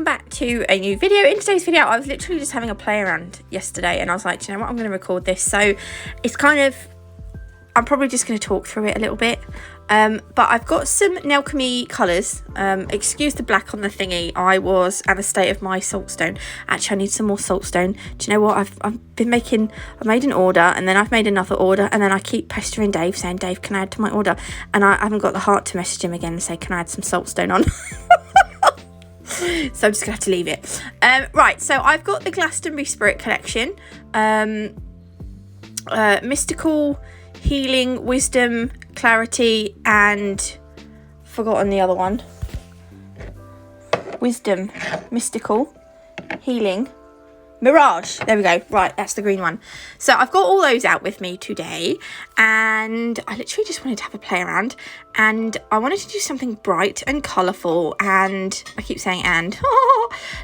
back to a new video. In today's video, I was literally just having a play around yesterday and I was like, do you know what, I'm going to record this. So it's kind of, I'm probably just going to talk through it a little bit. But I've got some Nailchemy colours. Excuse the black on the thingy. I was at the state of my saltstone. Actually, I need some more saltstone. Do you know what? I've made an order and then I've made another order and then I keep pestering Dave saying, Dave, can I add to my order? And I haven't got the heart to message him again and say, can I add some saltstone on? So I'm just gonna have to leave it. Right, so I've got the Glastonbury Spirit collection. Mystical, Healing, Wisdom, Clarity, and forgotten the other one. Wisdom, Mystical, Healing, Mirage. There we go. Right, that's the green one. So I've got all those out with me today and I literally just wanted to have a play around and I wanted to do something bright and colourful, and I keep saying and.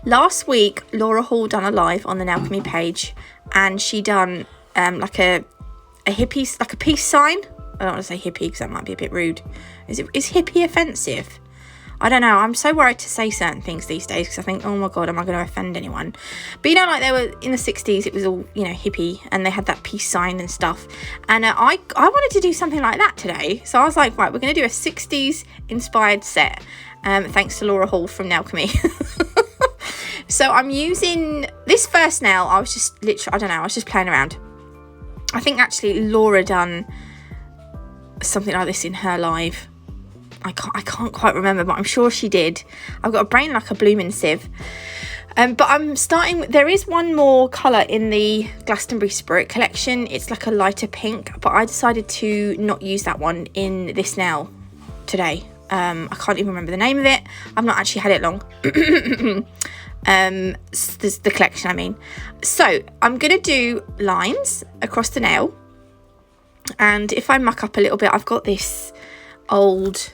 Last week Laura Hall done a live on the Nailchemy page and she done like a hippie, like a peace sign. I don't want to say hippie because that might be a bit rude. Is hippie offensive? I don't know. I'm so worried to say certain things these days because I think, oh my God, am I going to offend anyone? But you know, like they were in the 60s, it was all, you know, hippie and they had that peace sign and stuff. And I wanted to do something like that today. So I was like, right, we're going to do a 60s inspired set. Thanks to Laura Hall from Nailchemy. So I'm using this first nail. I was just literally, I don't know, I was just playing around. I think actually Laura done something like this in her live. I can't quite remember, but I'm sure she did. I've got a brain like a blooming sieve. But I'm starting, there is one more colour in the Glastonbury Spirit collection. It's like a lighter pink, but I decided to not use that one in this nail today. I can't even remember the name of it. I've not actually had it long. The collection, I mean. So I'm going to do lines across the nail. And if I muck up a little bit, I've got this old...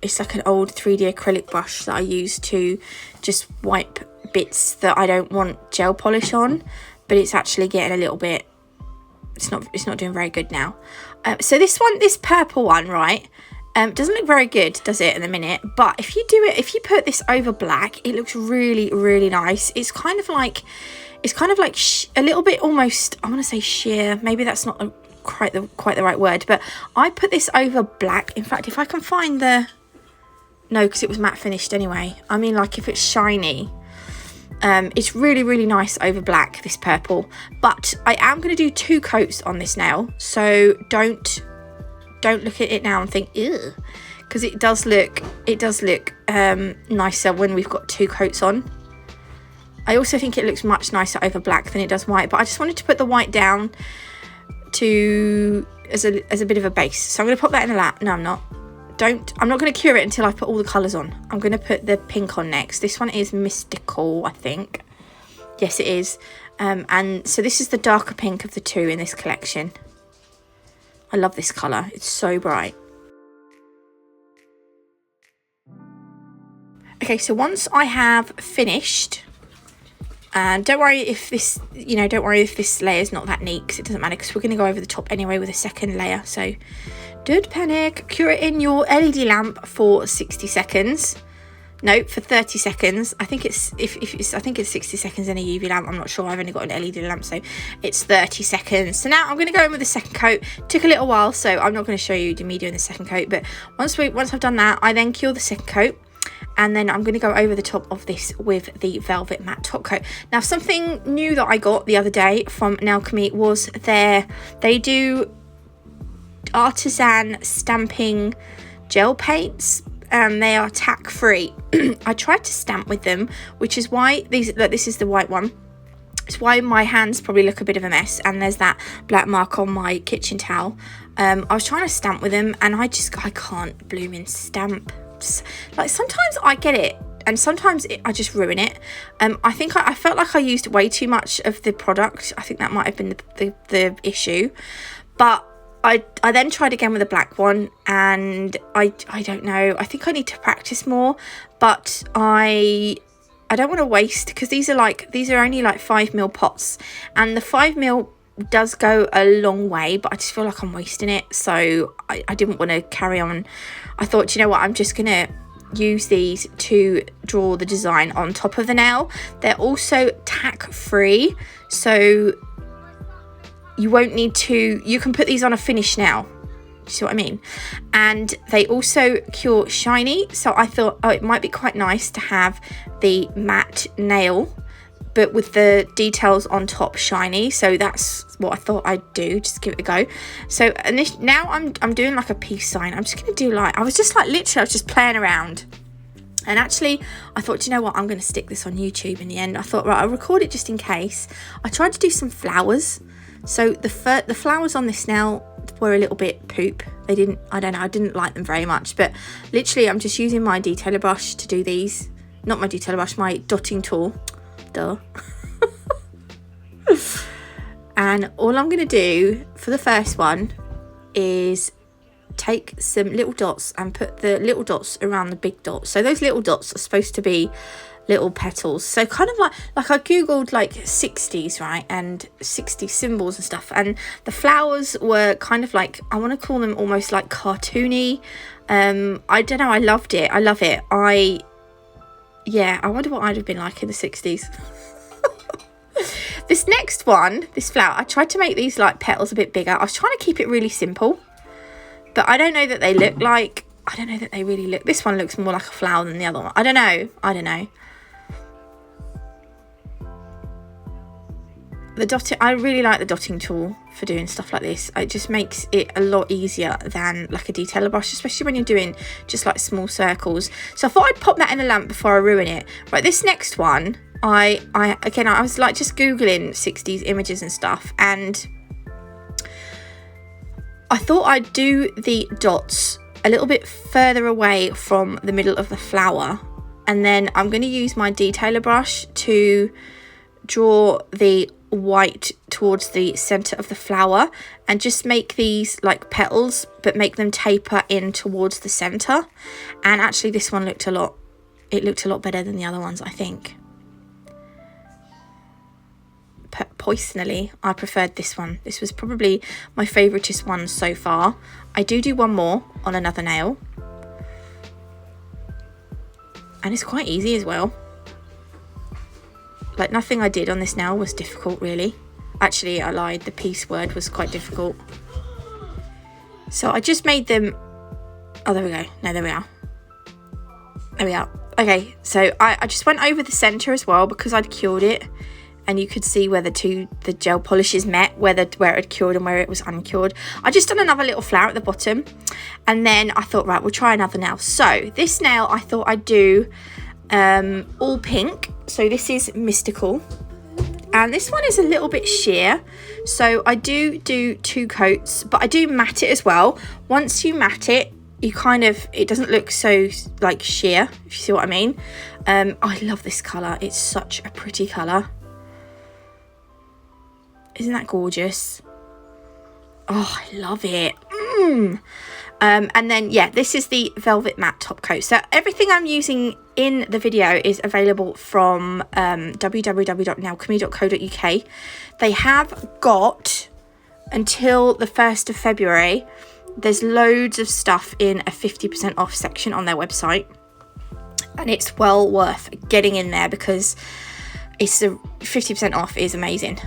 it's like an old 3D acrylic brush that I use to just wipe bits that I don't want gel polish on, but it's actually getting a little bit, it's not doing very good now. So this purple one, right, doesn't look very good, does it, in a minute? But if you put this over black, it looks really, really nice. It's kind of like a little bit almost, I want to say sheer, maybe that's not quite the right word, but I put this over black. In fact, if I can find no, because it was matte finished anyway. I mean, like if it's shiny, it's really, really nice over black, this purple. But I am going to do 2 coats on this nail, so don't look at it now and think ew, because it does look nicer when we've got 2 coats on. I also think it looks much nicer over black than it does white, but I just wanted to put the white down as a bit of a base. So I'm going to pop that in the lap. No, I'm not. I'm not going to cure it until I put all the colours on. I'm going to put the pink on next. This one is Mystical, I think. Yes, it is. And so this is the darker pink of the 2 in this collection. I love this colour. It's so bright. Okay, so once I have finished... And don't worry if this layer is not that neat, because it doesn't matter, because we're going to go over the top anyway with a second layer. So don't panic. Cure it in your LED lamp for 60 seconds. No, for 30 seconds. I think it's I think it's 60 seconds in a UV lamp. I'm not sure. I've only got an LED lamp, so it's 30 seconds. So now I'm going to go in with the second coat. Took a little while, so I'm not going to show you me doing the second coat. But once I've done that, I then cure the second coat. And then I'm going to go over the top of this with the Velvet Matte Top Coat. Now, something new that I got the other day from Nailchemy was they do artisan stamping gel paints. And they are tack free. I tried to stamp with them, which is why this is the white one. It's why my hands probably look a bit of a mess, and there's that black mark on my kitchen towel. I was trying to stamp with them and I can't blooming stamp. Like sometimes I get it and sometimes I just ruin it. I think I felt like I used way too much of the product. I think that might have been the issue. But I then tried again with a black one, and I don't know. I think I need to practice more, but I don't want to waste, because these are only like 5mm pots, and the 5mm does go a long way, but I just feel like I'm wasting it. So I didn't want to carry on. I thought, you know what, I'm just gonna use these to draw the design on top of the nail. They're also tack free, so you won't need to, you can put these on a finished nail. You see what I mean? And they also cure shiny, so I thought, oh, it might be quite nice to have the matte nail but with the details on top shiny. So that's what I thought I'd do, just give it a go. So and this, now I'm doing like a peace sign. I'm just gonna do like, I was just like literally I was just playing around. And actually, I thought, you know what, I'm going to stick this on YouTube in the end. I thought, right, I'll record it just in case. I tried to do some flowers. So the flowers on this nail were a little bit poop. They didn't, I don't know, I didn't like them very much. But literally, I'm just using my detailer brush to do these. Not my detailer brush, my dotting tool. Duh. And all I'm going to do for the first one is take some little dots and put the little dots around the big dots. So those little dots are supposed to be little petals. So kind of like I googled like 60s, right, and 60s symbols and stuff, and the flowers were kind of like, I want to call them almost like cartoony. I don't know, I loved it. I love it. Yeah, I wonder what I'd have been like in the 60s. This next one, this flower, I tried to make these like petals a bit bigger. I was trying to keep it really simple, but I don't know that they look like, I don't know that they really look, this one looks more like a flower than the other one. I don't know. The dotting, I really like the dotting tool for doing stuff like this. It just makes it a lot easier than like a detailer brush, especially when you're doing just like small circles. So I thought I'd pop that in the lamp before I ruin it. Right, this next one, I was like just Googling 60s images and stuff, and I thought I'd do the dots a little bit further away from the middle of the flower, and then I'm going to use my detailer brush to draw the white towards the center of the flower and just make these like petals, but make them taper in towards the center. And actually this one looked a lot better than the other ones, I think. Personally, I preferred this one. This was probably my favoritist one so far. I do one more on another nail, and it's quite easy as well. Like, nothing I did on this nail was difficult, really. Actually, I lied, the peace word was quite difficult. So I just made them, oh, there we go. No, there we are. There we are. Okay, so I just went over the center as well because I'd cured it, and you could see where the gel polishes met, where it had cured and where it was uncured. I just done another little flower at the bottom, and then I thought, right, we'll try another nail. So this nail I thought I'd do all pink. So this is Mystical, and this one is a little bit sheer, so I do 2 coats, but I do matte it as well. Once you matte it, you kind of, it doesn't look so like sheer, if you see what I mean. I love this colour. It's such a pretty colour. Isn't that gorgeous? Oh, I love it. And then, yeah, this is the Velvet Matte top coat. So everything I'm using in the video is available from www.nailchemy.co.uk. They have got until the 1st of February. There's loads of stuff in a 50% off section on their website. And it's well worth getting in there because it's 50% off is amazing.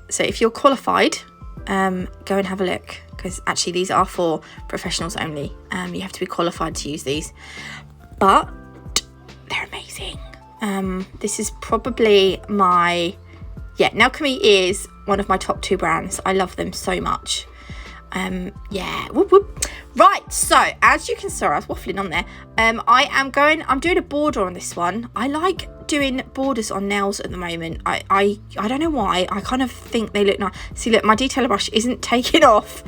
So if you're qualified, go and have a look, because actually these are for professionals only. You have to be qualified to use these, but they're amazing. This is probably Nailchemy is one of my top 2 brands. I love them so much. Yeah, whoop whoop. Right, so as you can see, I was waffling on there. I'm doing a border on this one. I like doing borders on nails at the moment. I don't know why. I kind of think they look nice. See, look, my detailer brush isn't taking off.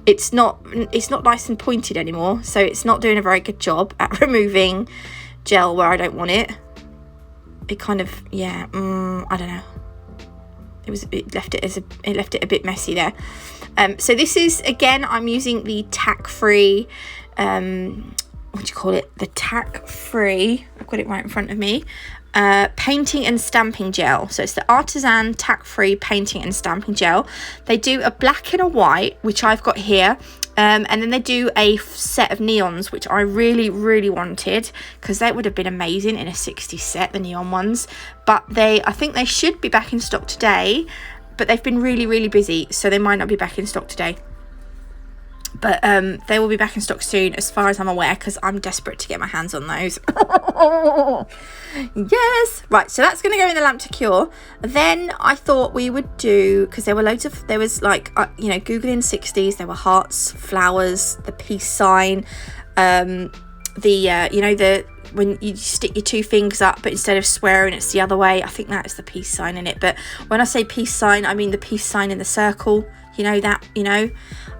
It's not nice and pointed anymore, so it's not doing a very good job at removing gel where I don't want it. It kind of, yeah, I don't know. It left it a bit messy there. So this is, again, I'm using the tack-free, what do you call it? The tack-free, I've got it right in front of me, painting and stamping gel. So it's the Artisan tack-free painting and stamping gel. They do a black and a white, which I've got here. And then they do a set of neons, which I really, really wanted, because that would have been amazing in a 60s set, the neon ones. But I think they should be back in stock today, but they've been really, really busy, so they might not be back in stock today. But they will be back in stock soon, as far as I'm aware, because I'm desperate to get my hands on those. Yes! Right, so that's going to go in the lamp to cure. Then I thought we would do, because there was like, you know, Googling 60s, there were hearts, flowers, the peace sign, you know, when you stick your two fingers up, but instead of swearing, it's the other way. I think that is the peace sign in it. But when I say peace sign, I mean the peace sign in the circle. You know that, you know.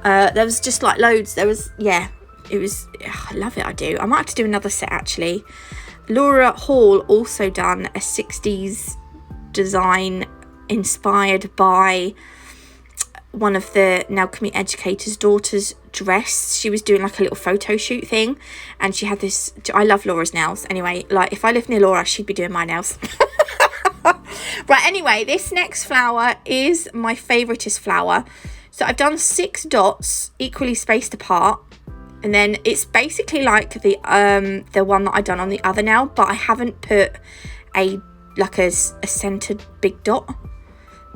There was just like loads. There was, yeah, it was, I love it, I do. I might have to do another set, actually. Laura Hall also done a 60s design inspired by one of the Nailchemy educator's daughter's dress. She was doing like a little photo shoot thing, and she had this, I love Laura's nails. Anyway, like if I lived near Laura, she'd be doing my nails. Right, anyway, this next flower is my favoritist flower. So I've done 6 dots equally spaced apart, and then it's basically like the one that I done on the other nail, but I haven't put a centered big dot,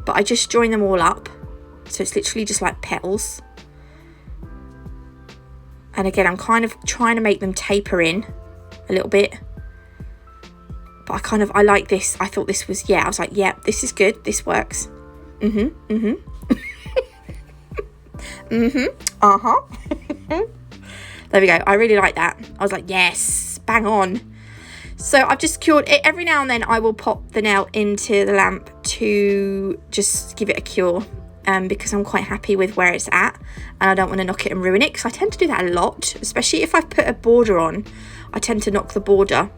but I just join them all up, so it's literally just like petals. And again, I'm kind of trying to make them taper in a little bit, but I like this. I thought this was, yeah, I was like, yeah, this is good, this works. There we go. I really like that. I was like, yes, bang on. So I've just cured it. Every now and then I will pop the nail into the lamp to just give it a cure, because I'm quite happy with where it's at, and I don't want to knock it and ruin it, because I tend to do that a lot, especially if I've put a border on. I tend to knock the border.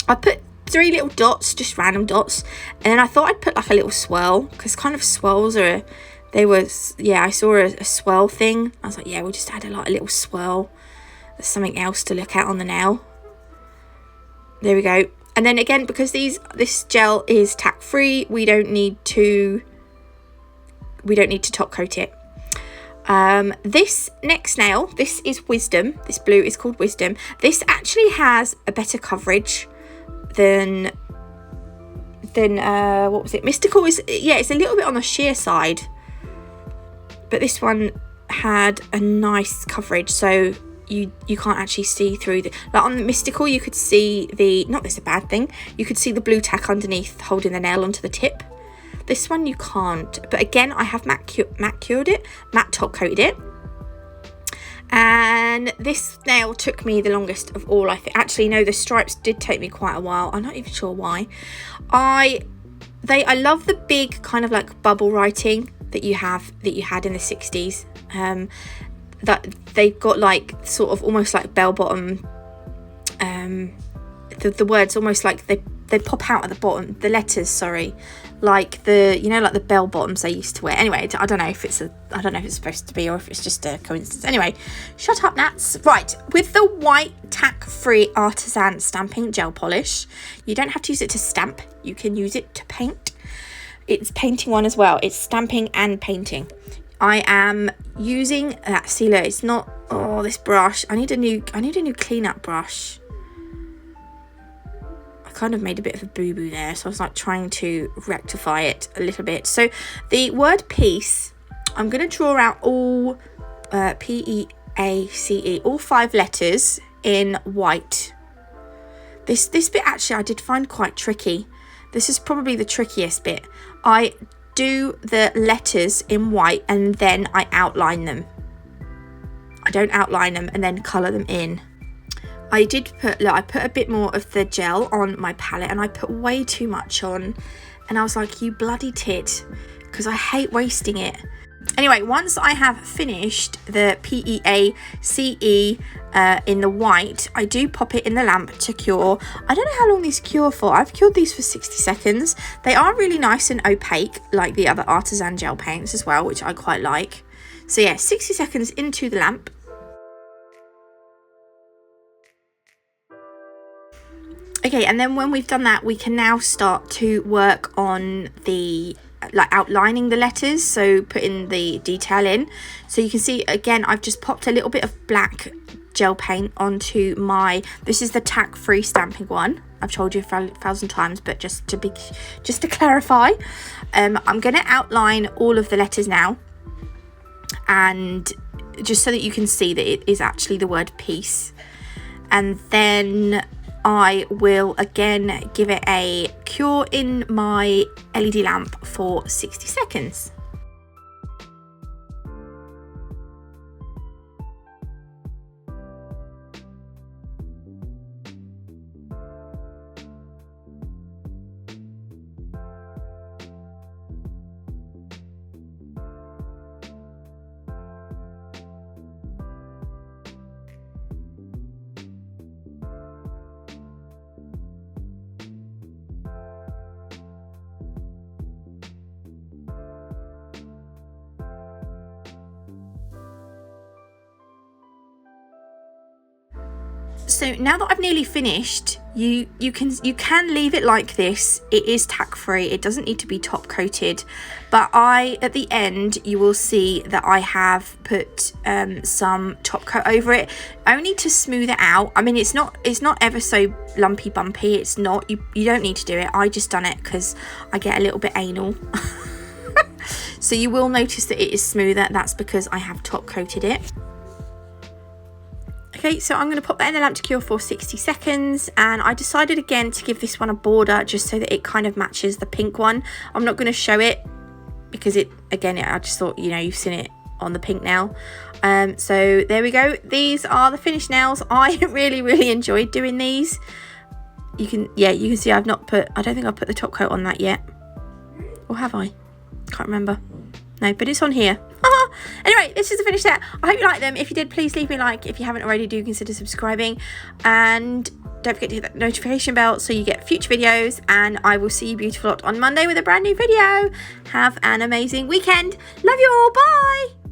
I put 3 little dots, just random dots, and then I thought I'd put like a little swirl, because kind of swirls are I saw a swirl thing. I was like, yeah, we'll just add a little swirl. There's something else to look at on the nail. There we go. And then again, because this gel is tack free, we don't need to top coat it. This next nail, this is Wisdom. This blue is called Wisdom. This actually has a better coverage than what was it? Mystical is, yeah, it's a little bit on the sheer side, but this one had a nice coverage, so you can't actually see through the, like on the Mystical you could see the, not this is a bad thing, you could see the blue tack underneath holding the nail onto the tip. This one you can't, but again I have matte top coated it. And this nail took me the longest of all, I think. Actually, no, the stripes did take me quite a while. I'm not even sure why. I love the big kind of like bubble writing that you had in the 60s. That they've got like sort of almost like bell bottom. The words almost like they pop out at the bottom. The letters, sorry, like the, you know, like the bell bottoms they used to wear. Anyway, I don't know if it's supposed to be or if it's just a coincidence. Anyway, shut up, Nats. Right, with the white tack-free artisan stamping gel polish, you don't have to use it to stamp. You can use it to paint. It's painting one as well. It's stamping and painting. I am using that sealer. It's not, oh, this brush. I need a new cleanup brush. Kind of made a bit of a boo-boo there, so I was like trying to rectify it a little bit. So the word peace, I'm going to draw out all P-E-A-C-E, all 5 letters in white. This bit actually I did find quite tricky. This is probably the trickiest bit. I do the letters in white and then I outline them. I don't outline them and then colour them in. I put a bit more of the gel on my palette and I put way too much on, and I was like, you bloody tit, because I hate wasting it. Anyway, once I have finished the P-E-A-C-E in the white, I do pop it in the lamp to cure. I don't know how long these cure for. I've cured these for 60 seconds. They are really nice and opaque, like the other artisan gel paints as well, which I quite like. So yeah, 60 seconds into the lamp. Okay, and then when we've done that, we can now start to work on the like outlining the letters, so putting the detail in. So you can see again, I've just popped a little bit of black gel paint onto my, this is the tack free stamping one. I've told you 1,000 times, but just to clarify, I'm going to outline all of the letters now, and just so that you can see that it is actually the word peace. And then I will again give it a cure in my LED lamp for 60 seconds. So now that I've nearly finished, you can leave it like this. It is tack free, it doesn't need to be top coated, but at the end you will see that I have put some top coat over it, only to smooth it out. I mean, it's not ever so lumpy bumpy, it's not, you don't need to do it. I just done it because I get a little bit anal. So you will notice that it is smoother. That's because I have top coated it. Okay, so I'm going to pop that in the lamp to cure for 60 seconds, and I decided again to give this one a border just so that it kind of matches the pink one. I'm not going to show it because I just thought, you know, you've seen it on the pink nail. So there we go. These are the finished nails. I really enjoyed doing these. You can see I don't think I've put the top coat on that yet. Or have I? Can't remember. No, but it's on here. Anyway, this is the finished set. I hope you like them. If you did, please leave me a like. If you haven't already, do consider subscribing, and don't forget to hit that notification bell so you get future videos. And I will see you beautiful lot on Monday with a brand new video. Have an amazing weekend. Love you all. Bye.